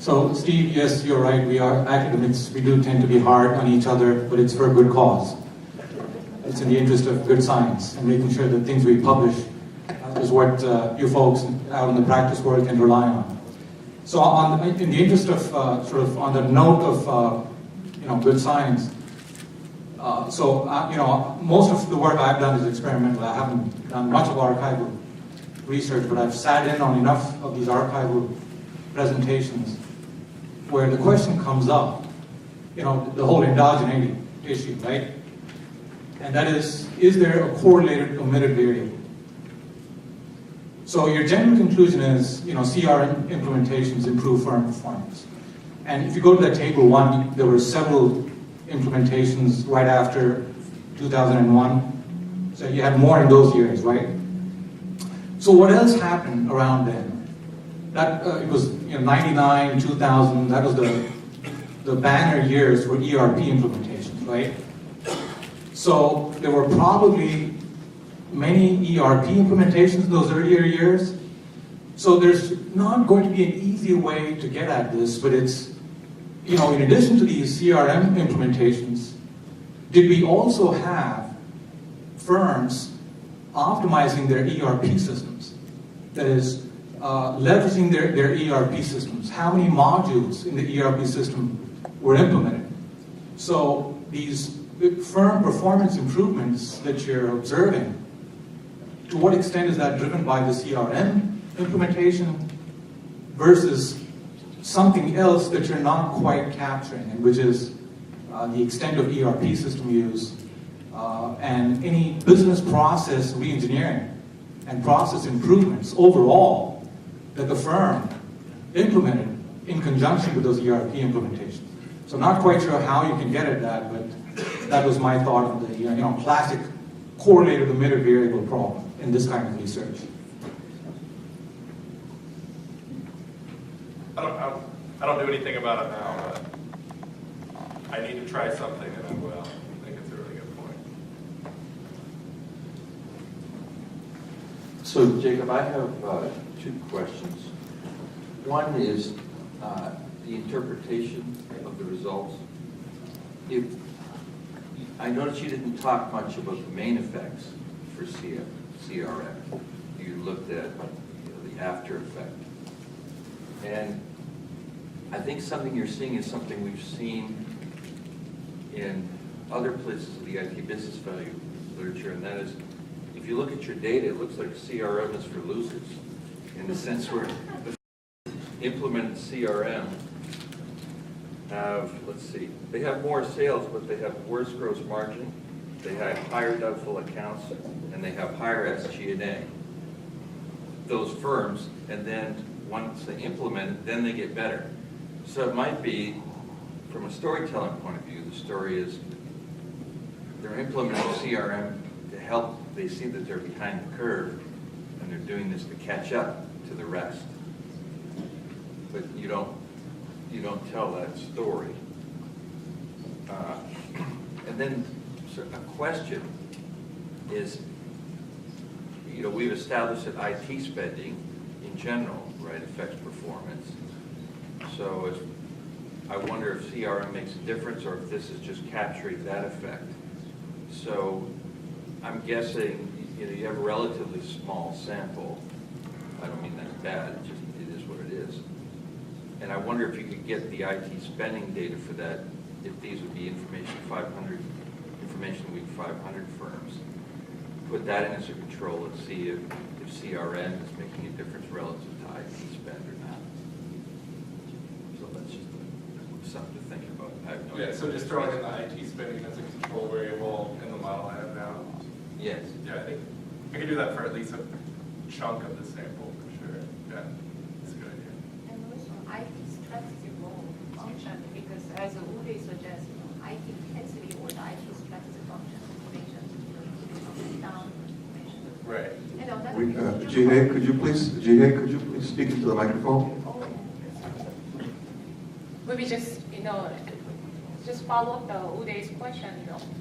So, Steve, yes, you're right. We are academics. We do tend to be hard on each other, but it's for a good cause. It's in the interest of good science and making sure that things we publish is what you folks out in the practice world can rely on. So, in the interest of on the note of good science. Most of the work I've done is experimental. I haven't done much of archival research, but I've sat in on enough of these archival presentations where the question comes up, the whole endogeneity issue, right? And that is there a correlated omitted variable? So your general conclusion is, CRM implementations improve firm performance. And if you go to that table 1, there were several implementations right after 2001. So you had more in those years, right? So what else happened around then? That it was 99, 2000. That was the banner years for ERP implementations, right? So there were probably many ERP implementations in those earlier years. So there's not going to be an easy way to get at this, but it's, in addition to these CRM implementations, did we also have firms optimizing their ERP systems? That is, leveraging their ERP systems. How many modules in the ERP system were implemented? So these firm performance improvements that you're observing, to what extent is that driven by the CRM implementation versus something else that you're not quite capturing, and which is the extent of ERP system use and any business process re-engineering and process improvements overall that the firm implemented in conjunction with those ERP implementations. So not quite sure how you can get at that, but that was my thought on the classic correlated omitted variable problem in this kind of research. I don't do anything about it now, but I need to try something, and I will. I think it's a really good point. So, Jacob, I have 2 questions. One is the interpretation of the results. I noticed you didn't talk much about the main effects for CRM. You looked at the after effect. And I think something you're seeing is something we've seen in other places of the IT business value literature, and that is, if you look at your data, it looks like CRM is for losers, in the sense where the implemented CRM have, they have more sales, but they have worse gross margin, they have higher doubtful accounts, and they have higher SG&A. Those firms, and then once they implement it, then they get better. So it might be, from a storytelling point of view, the story is they're implementing CRM to help, they see that they're behind the curve, and they're doing this to catch up to the rest. But you don't tell that story. And then a question is, we've established that IT spending in general, right, affects performance. So I wonder if CRM makes a difference, or if this is just capturing that effect. So I'm guessing, you have a relatively small sample. I don't mean that's bad, it is what it is. And I wonder if you could get the IT spending data for that, if these would be information week 500 firms. Put that in as a control and see if CRM is making a difference relative to IT spend or not. So that's just something to think about. So just throwing in the IT spending as a control variable in the model I have now. Yes. Yeah, I think I can do that for at least a chunk of the sample for sure. Yeah, that's a good idea. And also, IT strategy role function, because as Uday suggests, IT intensity or the IT strategy function information, down information. Right. And on that Jihad, could you please speak into the microphone? Maybe just follow up the Uday's question.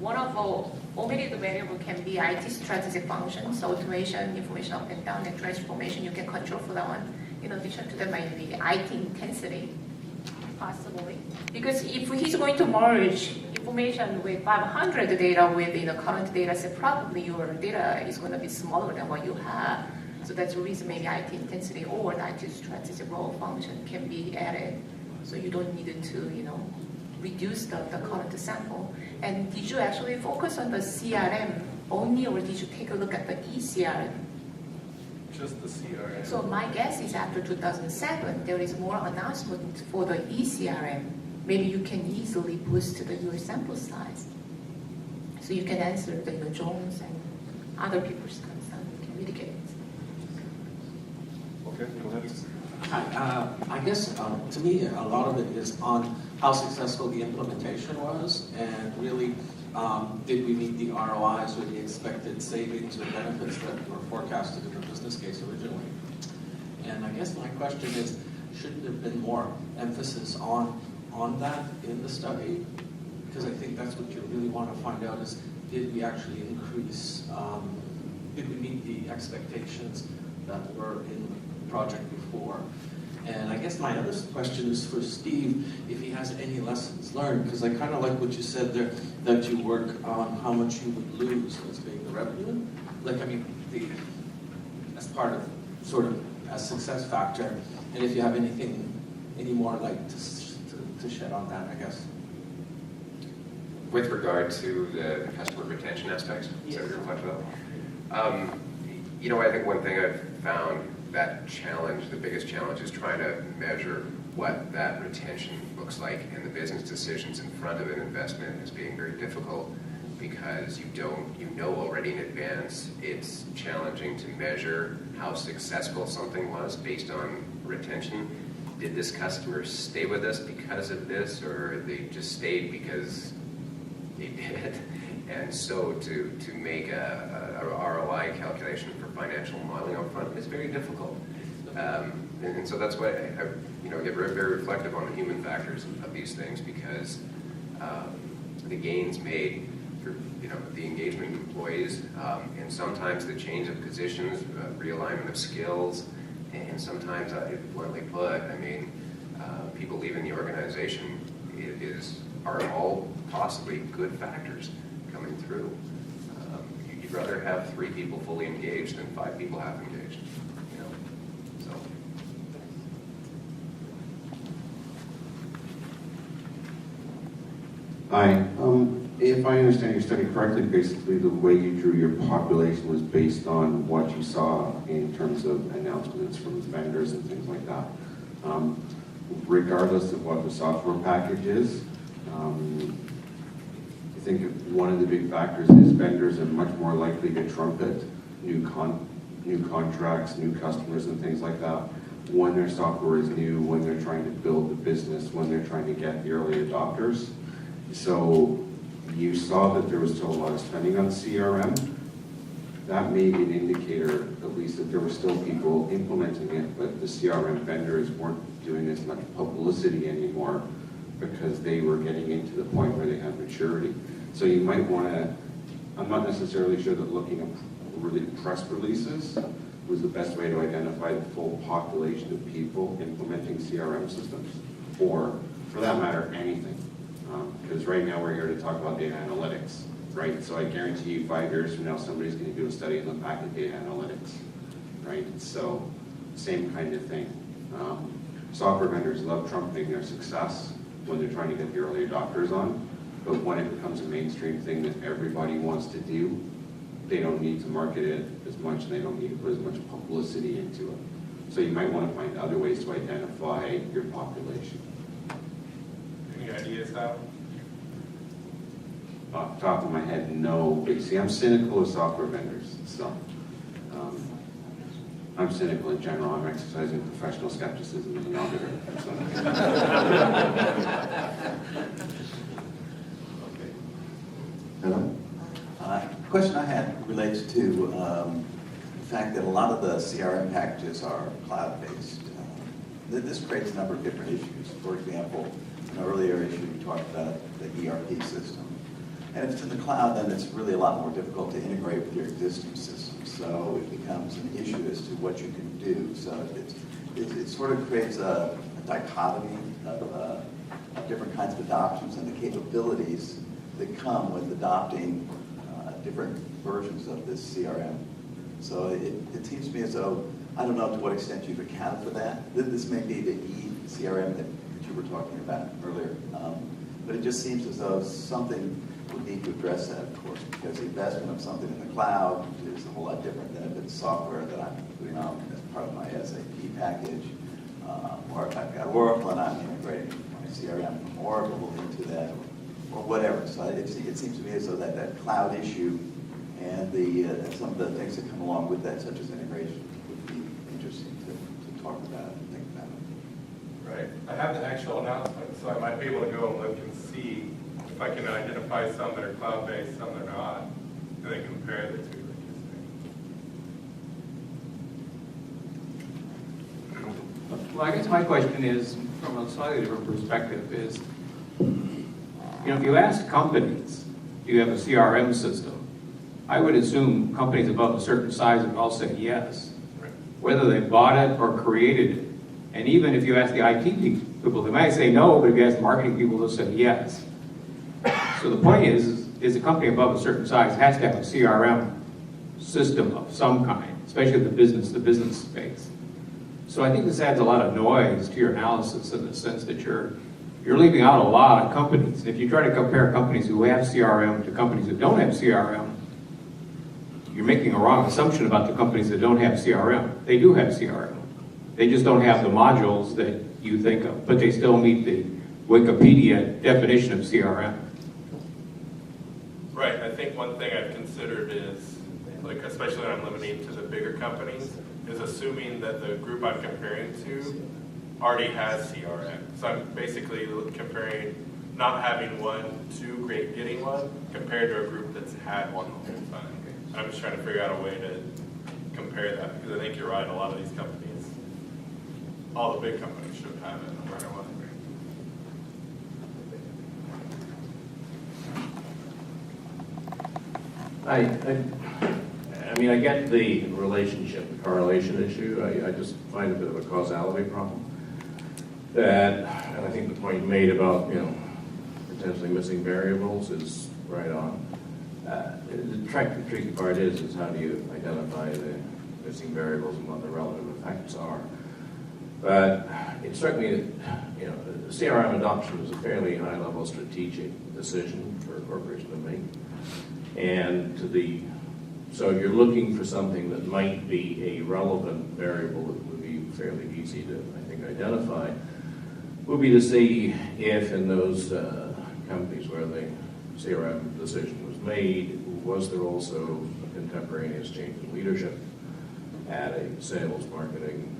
One of the omitted variable can be IT strategy functions, automation, information up and down, and transformation. You can control for that one. In addition to that, might be IT intensity. possibly. Because if he's going to merge information with 500 data within the current data set, probably your data is going to be smaller than what you have. So that's the reason maybe IT intensity or IT strategy role function can be added. So you don't need to, reduce the current sample. And did you actually focus on the CRM only, or did you take a look at the ECRM? Just the CRM. So my guess is after 2007, there is more announcement for the ECRM. Maybe you can easily boost your sample size. So you can answer your Jones and other people's concern. You can mitigate it. Okay, go ahead. Hi, I guess to me a lot of it is on how successful the implementation was, and really did we meet the ROIs or the expected savings or benefits that were forecasted in the business case originally. And I guess my question is, shouldn't there have been more emphasis on that in the study? Because I think that's what you really want to find out is, did we actually increase, did we meet the expectations that were in the project before? And I guess my other question is for Steve, if he has any lessons learned, because I kind of like what you said there, that you work on how much you would lose as being the revenue. Like, I mean, as part of sort of a success factor, and if you have any more light to shed on that, I guess. With regard to the customer retention aspects, is that what you're talking about? I think one thing I've found that challenge, the biggest challenge, is trying to measure what that retention looks like, and the business decisions in front of an investment is being very difficult because you know already in advance. It's challenging to measure how successful something was based on retention. Did this customer stay with us because of this, or they just stayed because they did? And so to make a ROI calculation for financial modeling up front is very difficult. And so that's why I get very, very reflective on the human factors of these things, because the gains made for the engagement of employees, and sometimes the change of positions, realignment of skills, and sometimes, bluntly put, people leaving the organization are all possibly good factors coming through. You'd rather have 3 people fully engaged than 5 people half engaged. So. Hi. If I understand your study correctly, basically the way you drew your population was based on what you saw in terms of announcements from vendors and things like that. Regardless of what the software package is, I think one of the big factors is vendors are much more likely to trumpet new contracts, new customers, and things like that when their software is new, when they're trying to build the business, when they're trying to get the early adopters. So you saw that there was still a lot of spending on CRM. That may be an indicator, at least, that there were still people implementing it, but the CRM vendors weren't doing as much publicity anymore because they were getting into the point where they had maturity. So you might want to, I'm not necessarily sure that looking at really press releases was the best way to identify the full population of people implementing CRM systems, or for that matter, anything. Because right now we're here to talk about data analytics, right? So I guarantee you 5 years from now, somebody's going to do a study and look back at data analytics, right? So same kind of thing. Software vendors love trumpeting their success when they're trying to get the early adopters on, but when it becomes a mainstream thing that everybody wants to do, they don't need to market it as much, and they don't need to put as much publicity into it. So you might want to find other ways to identify your population. Any ideas, Hal? Off the top of my head, no. But see, I'm cynical of software vendors, so I'm cynical in general. I'm exercising professional skepticism as an auditor. Okay. Hello? Question I had relates to the fact that a lot of the CRM packages are cloud-based. This creates a number of different issues. For example, in an earlier issue, we talked about the ERP system. And if it's in the cloud, then it's really a lot more difficult to integrate with your existing system. So it becomes an issue as to what you can do. So it sort of creates a dichotomy of different kinds of adoptions and the capabilities that come with adopting different versions of this CRM. So it seems to me as though, I don't know to what extent you've accounted for that. This may be the e-CRM that you were talking about earlier. But it just seems as though something would need to address that, of course, because the investment of something in the cloud is a whole lot different than if it's software that I'm putting on as part of my SAP package, or if I've got Oracle and I'm integrating my CRM from Oracle into that, or whatever. So it seems to me as though that cloud issue and some of the things that come along with that, such as integration, would be interesting to talk about and think about. Right. I have the actual announcement, so I might be able to go and look and see if I can identify some that are cloud-based, some that are not, and then compare the two. Well, I guess my question is, from a slightly different perspective, is, if you ask companies, do you have a CRM system? I would assume companies above a certain size would all say yes, whether they bought it or created it. And even if you ask the IT people, they might say no, but if you ask marketing people, they'll say yes. So the point is a company above a certain size has to have a CRM system of some kind, especially the business space. So I think this adds a lot of noise to your analysis in the sense that you're leaving out a lot of companies. If you try to compare companies who have CRM to companies that don't have CRM, you're making a wrong assumption about the companies that don't have CRM. They do have CRM. They just don't have the modules that you think of, but they still meet the Wikipedia definition of CRM. Right. I think one thing I've considered is, like, especially when I'm limiting to the bigger companies, is assuming that the group I'm comparing to already has CRM. So I'm basically comparing not having one to getting one compared to a group that's had one the whole time. I'm just trying to figure out a way to compare that, because I think you're right, a lot of these companies, all the big companies should have it no matter what. I mean, I get the relationship, the correlation issue. I just find a bit of a causality problem. And I think the point you made about, potentially missing variables is right on. The tricky part is how do you identify the missing variables and what the relative effects are. But it struck me that, CRM adoption is a fairly high-level strategic decision for a corporation to make. And so if you're looking for something that might be a relevant variable that would be fairly easy to, I think, identify, would be to see if in those companies where the CRM decision was made, was there also a contemporaneous change in leadership at a sales, marketing,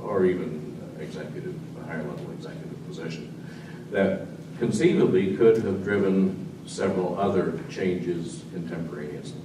or even a higher level executive position that conceivably could have driven several other changes contemporaneously.